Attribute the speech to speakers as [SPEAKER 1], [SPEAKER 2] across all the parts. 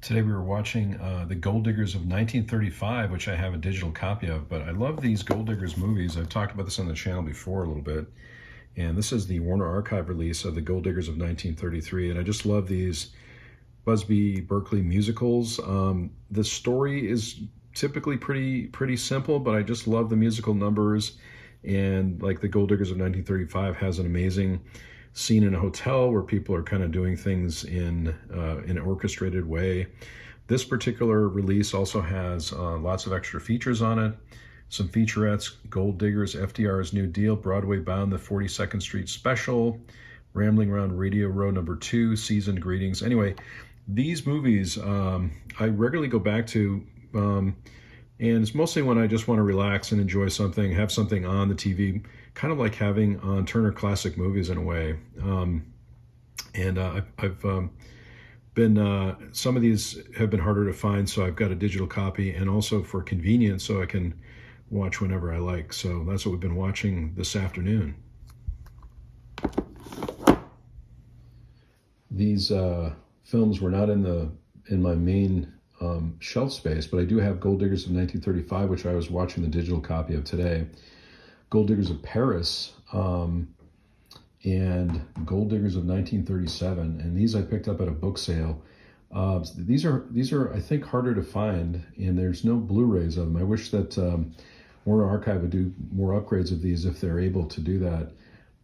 [SPEAKER 1] Today we were watching The Gold Diggers of 1935, which I have a digital copy of, but I love these Gold Diggers movies. I've talked about this on the channel before a little bit, and this is the Warner Archive release of The Gold Diggers of 1933, and I just love these Busby Berkeley musicals. The story is typically pretty simple, but I just love the musical numbers, and like The Gold Diggers of 1935 has an amazing scene in a hotel where people are kind of doing things in an orchestrated way. This particular release also has lots of extra features on it, some featurettes: Gold Diggers, FDR's New Deal, Broadway Bound, the 42nd Street Special, Rambling Around Radio Row #2, Seasoned Greetings. Anyway, these movies I regularly go back to, and it's mostly when I just want to relax and enjoy something, have something on the TV, kind of like having on Turner Classic Movies in a way. I've been, some of these have been harder to find, so I've got a digital copy, and also for convenience, so I can watch whenever I like. So that's what we've been watching this afternoon. These films were not in my main shelf space, but I do have Gold Diggers of 1935, which I was watching the digital copy of today. Gold Diggers of Paris, and Gold Diggers of 1937, and these I picked up at a book sale. These are I think harder to find, and there's no Blu-rays of them. I wish that Warner Archive would do more upgrades of these if they're able to do that.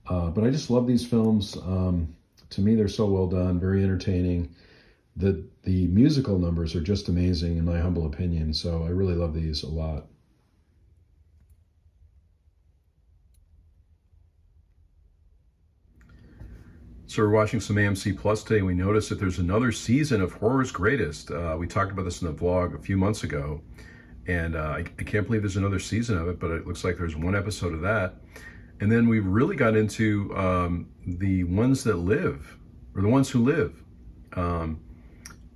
[SPEAKER 1] But I just love these films. To me, they're so well done, very entertaining. The musical numbers are just amazing, in my humble opinion. So I really love these a lot. So we're watching some AMC Plus today, and we noticed that there's another season of Horror's Greatest. We talked about this in the vlog a few months ago, and I can't believe there's another season of it, but it looks like there's one episode of that. And then we really got into the ones that live, or the ones who live,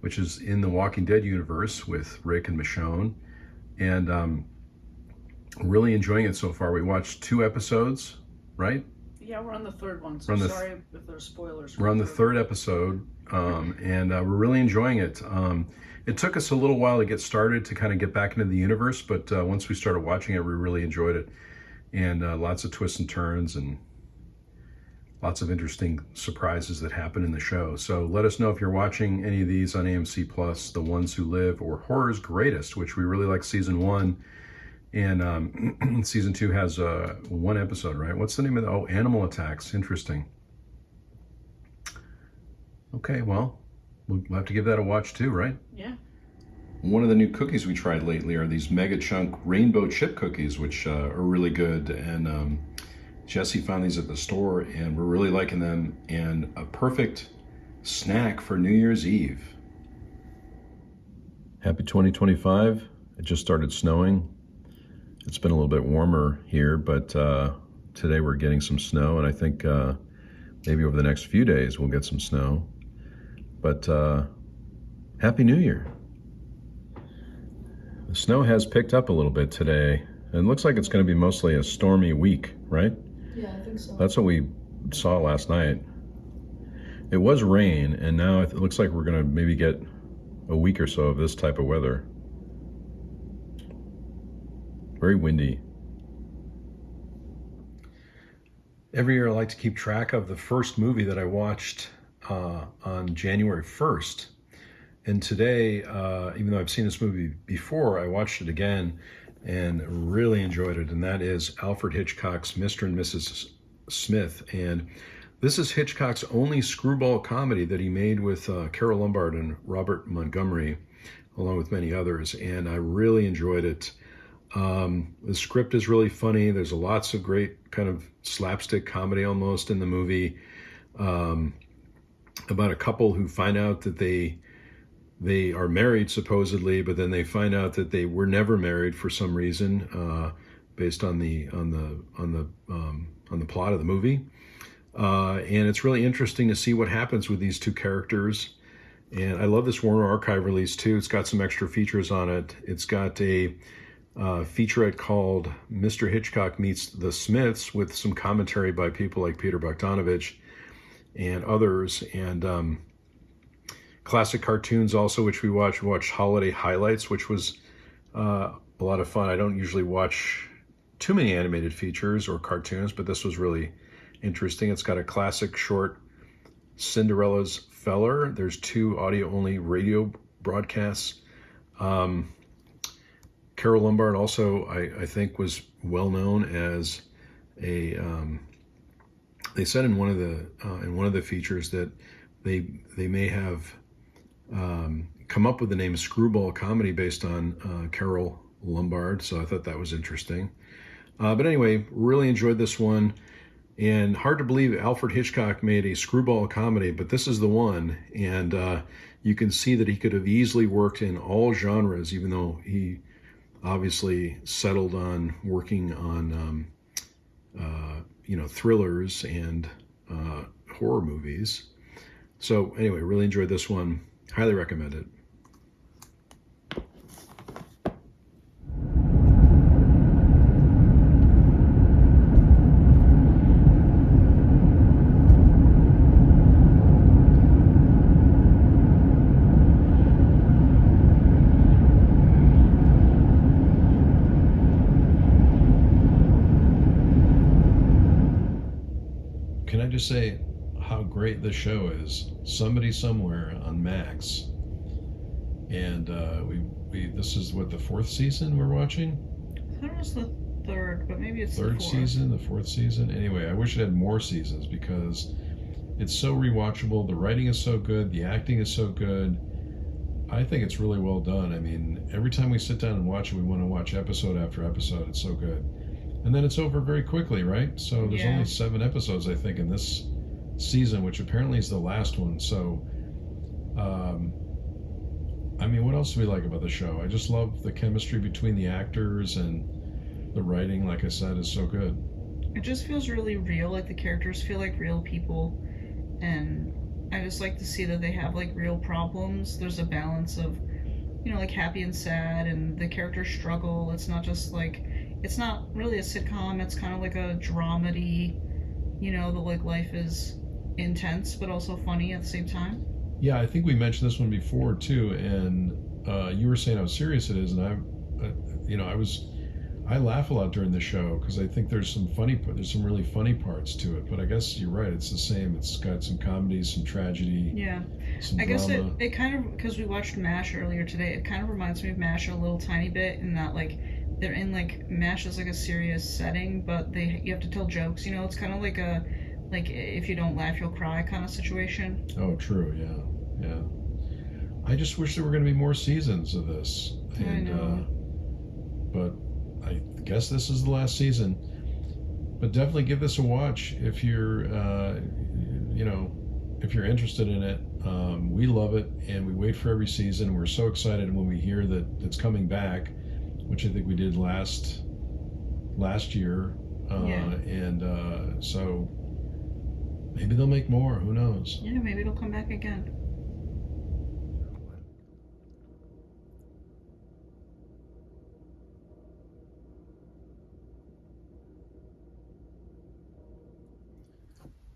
[SPEAKER 1] which is in the Walking Dead universe with Rick and Michonne, and really enjoying it so far. We watched 2 episodes, right?
[SPEAKER 2] Yeah, we're on the third one, so sorry if there's spoilers.
[SPEAKER 1] We're on the third episode, and we're really enjoying it. It took us a little while to get started, to kind of get back into the universe, but once we started watching it, we really enjoyed it. And lots of twists and turns, and lots of interesting surprises that happen in the show. So let us know if you're watching any of these on AMC Plus, The Ones Who Live, or Horror's Greatest, which we really like season 1. And season 2 has 1 episode, right? What's the name of the, Animal Attacks. Interesting. Okay, well, we'll have to give that a watch too, right?
[SPEAKER 2] Yeah.
[SPEAKER 1] One of the new cookies we tried lately are these Mega Chunk Rainbow Chip Cookies, which are really good. And Jesse found these at the store, and we're really liking them, and a perfect snack for New Year's Eve. Happy 2025. It just started snowing. It's been a little bit warmer here, but today we're getting some snow, and I think maybe over the next few days we'll get some snow. But Happy New Year. The snow has picked up a little bit today, and it looks like it's going to be mostly a stormy week, right?
[SPEAKER 2] Yeah, I think so.
[SPEAKER 1] That's what we saw last night. It was rain, and now it looks like we're going to maybe get a week or so of this type of weather. Very windy. Every year I like to keep track of the first movie that I watched on January 1st. And today, even though I've seen this movie before, I watched it again and really enjoyed it. And that is Alfred Hitchcock's Mr. and Mrs. Smith. And this is Hitchcock's only screwball comedy that he made with Carole Lombard and Robert Montgomery, along with many others. And I really enjoyed it. The script is really funny. There's lots of great kind of slapstick comedy almost in the movie, about a couple who find out that they are married supposedly, but then they find out that they were never married for some reason, based on the plot of the movie. And it's really interesting to see what happens with these 2 characters. And I love this Warner Archive release too. It's got some extra features on it. It's got a featurette called Mr. Hitchcock Meets the Smiths, with some commentary by people like Peter Bogdanovich and others. And classic cartoons also, which we watched. We watched Holiday Highlights, which was a lot of fun. I don't usually watch too many animated features or cartoons, but this was really interesting. It's got a classic short, Cinderella's Feller. There's 2 audio-only radio broadcasts. Carol Lombard also, I think, was well known as a. They said in one of the features that they may have come up with the name Screwball Comedy based on Carol Lombard. So I thought that was interesting. But anyway, really enjoyed this one. And hard to believe Alfred Hitchcock made a screwball comedy, but this is the one. And you can see that he could have easily worked in all genres, even though he obviously settled on working on, thrillers and horror movies. So anyway, really enjoyed this one. Highly recommend it. Can I just say how great this show is? Somebody Somewhere on Max, and we this is what, the 4th season we're watching.
[SPEAKER 2] I thought it was the 3rd, but maybe it's
[SPEAKER 1] Third
[SPEAKER 2] the 4th.
[SPEAKER 1] season, the 4th season. Anyway, I wish it had more seasons because it's so rewatchable. The writing is so good. The acting is so good. I think it's really well done. I mean, every time we sit down and watch it, we want to watch episode after episode. It's so good. And then it's over very quickly, right? So there's only 7 episodes, I think, in this season, which apparently is the last one. So, I mean, what else do we like about the show? I just love the chemistry between the actors, and the writing, like I said, is so good.
[SPEAKER 2] It just feels really real. Like the characters feel like real people, and I just like to see that they have like real problems. There's a balance of, like happy and sad, and the characters struggle. It's not just like, it's not really a sitcom. It's kind of like a dramedy, the like life is intense but also funny at the same time.
[SPEAKER 1] Yeah, I think we mentioned this one before too, and you were saying how serious it is, and I laugh a lot during the show because I think there's some really funny parts to it. But I guess you're right; it's the same. It's got some comedy, some tragedy.
[SPEAKER 2] Yeah,
[SPEAKER 1] some
[SPEAKER 2] I guess
[SPEAKER 1] drama.
[SPEAKER 2] it kind of, because we watched MASH earlier today. It kind of reminds me of MASH a little tiny bit in that like they're in like MASH is like a serious setting, but you have to tell jokes. It's kind of like a if you don't laugh you'll cry kind of situation.
[SPEAKER 1] Oh, true. Yeah. I just wish there were going to be more seasons of this. And,
[SPEAKER 2] I know.
[SPEAKER 1] But I guess this is the last season. But definitely give this a watch if you're, if you're interested in it. We love it, and we wait for every season. We're so excited when we hear that it's coming back, which I think we did last year. And so maybe they'll make more. Who knows?
[SPEAKER 2] Yeah, maybe it'll come back again.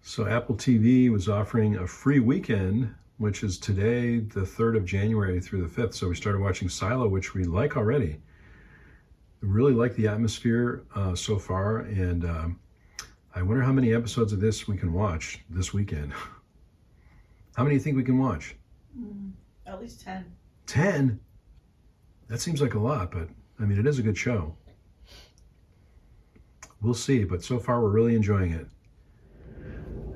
[SPEAKER 1] So Apple TV was offering a free weekend, which is today, the 3rd of January through the 5th. So we started watching Silo, which we like already. We really like the atmosphere so far, and I wonder how many episodes of this we can watch this weekend. How many do you think we can watch?
[SPEAKER 2] At least 10.
[SPEAKER 1] 10? That seems like a lot, but I mean, it is a good show. We'll see, but so far we're really enjoying it.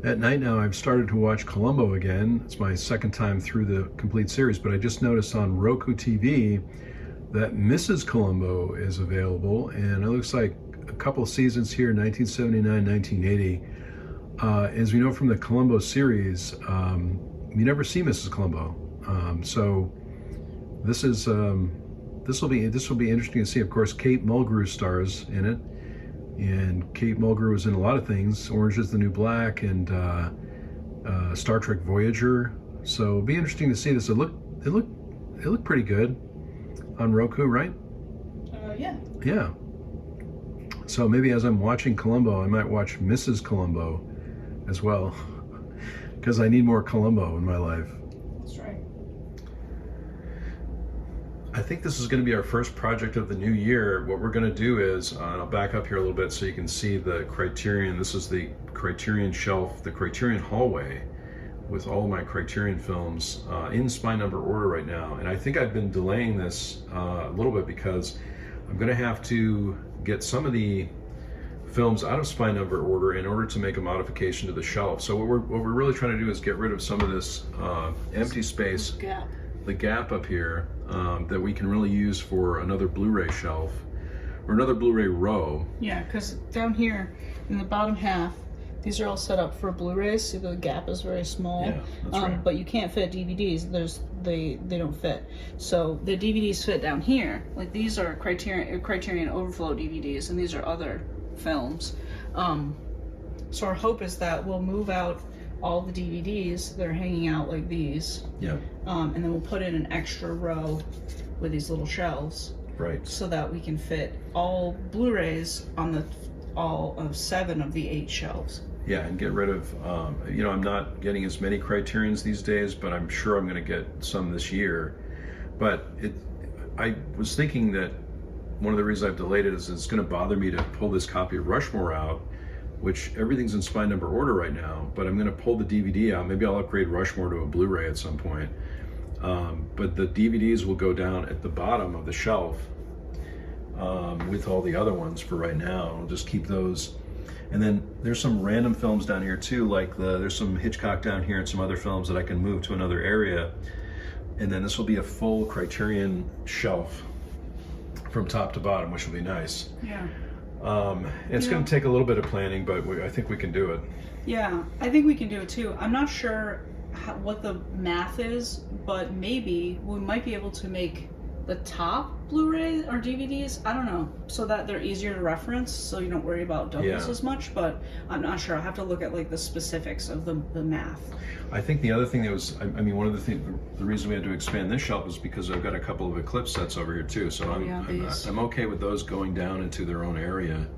[SPEAKER 1] At night now, I've started to watch Columbo again. It's my second time through the complete series, but I just noticed on Roku TV that Mrs. Columbo is available, and it looks like a couple seasons here, 1979, 1980. As we know from the Columbo series, you never see Mrs. Columbo. So this will be interesting to see. Of course, Kate Mulgrew stars in it. And Kate Mulgrew was in a lot of things, Orange is the New Black and Star Trek Voyager. So it'll be interesting to see this. It looked pretty good on Roku, right?
[SPEAKER 2] Yeah.
[SPEAKER 1] Yeah. So maybe as I'm watching Columbo, I might watch Mrs. Columbo as well, because I need more Columbo in my life.
[SPEAKER 2] That's right.
[SPEAKER 1] I think this is going to be our first project of the new year. What we're going to do is, and I'll back up here a little bit so you can see the Criterion. This is the Criterion shelf, the Criterion hallway with all my Criterion films in spine number order right now. And I think I've been delaying this a little bit because I'm going to have to get some of the films out of spine number order in order to make a modification to the shelf. So what we're really trying to do is get rid of some of this empty space, the gap up here, that we can really use for another Blu-ray shelf or another Blu-ray row.
[SPEAKER 2] Yeah, because down here in the bottom half, these are all set up for Blu-rays. See, the gap is very small.
[SPEAKER 1] Yeah, that's right.
[SPEAKER 2] But you can't fit DVDs. They don't fit. So the DVDs fit down here. Like these are Criterion Overflow DVDs, and these are other films. So our hope is that we'll move out all the DVDs that are hanging out like these.
[SPEAKER 1] Yeah.
[SPEAKER 2] And then we'll put in an extra row with these little shelves.
[SPEAKER 1] Right.
[SPEAKER 2] So that we can fit all Blu-rays on all of 7 of the 8 shelves.
[SPEAKER 1] Yeah, and get rid of, I'm not getting as many Criterions these days, but I'm sure I'm going to get some this year. But I was thinking that one of the reasons I've delayed it is it's going to bother me to pull this copy of Rushmore out, which everything's in spine number order right now, but I'm going to pull the DVD out. Maybe I'll upgrade Rushmore to a Blu-ray at some point. But the DVDs will go down at the bottom of the shelf with all the other ones for right now. I'll just keep those. And then there's some random films down here too, like there's some Hitchcock down here and some other films that I can move to another area. And then this will be a full Criterion shelf from top to bottom, which will be nice.
[SPEAKER 2] Yeah.
[SPEAKER 1] It's going to take a little bit of planning, but I think we can do it.
[SPEAKER 2] Yeah, I think we can do it too. I'm not sure what the math is, but maybe we might be able to make the top Blu-ray or DVDs, I don't know, so that they're easier to reference, so you don't worry about doubles as much, but I'm not sure. I'll have to look at like the specifics of the math.
[SPEAKER 1] I think the other thing that was, one of the reason we had to expand this shelf is because I've got a couple of Eclipse sets over here too, so I'm okay with those going down into their own area.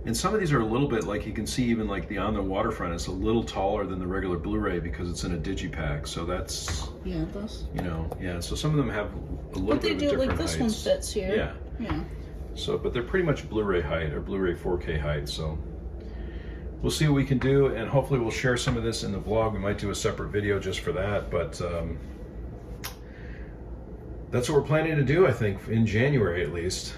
[SPEAKER 1] And some of these are a little bit, like you can see even like the On the Waterfront is a little taller than the regular Blu-ray because it's in a digipack, so that's, so some of them have a little bit of a different heights. But they do, like this one fits here. Yeah. So, but they're pretty much Blu-ray height or Blu-ray 4K height, so we'll see what we can do, and hopefully we'll share some of this in the vlog. We might do a separate video just for that, but that's what we're planning to do, I think, in January at least.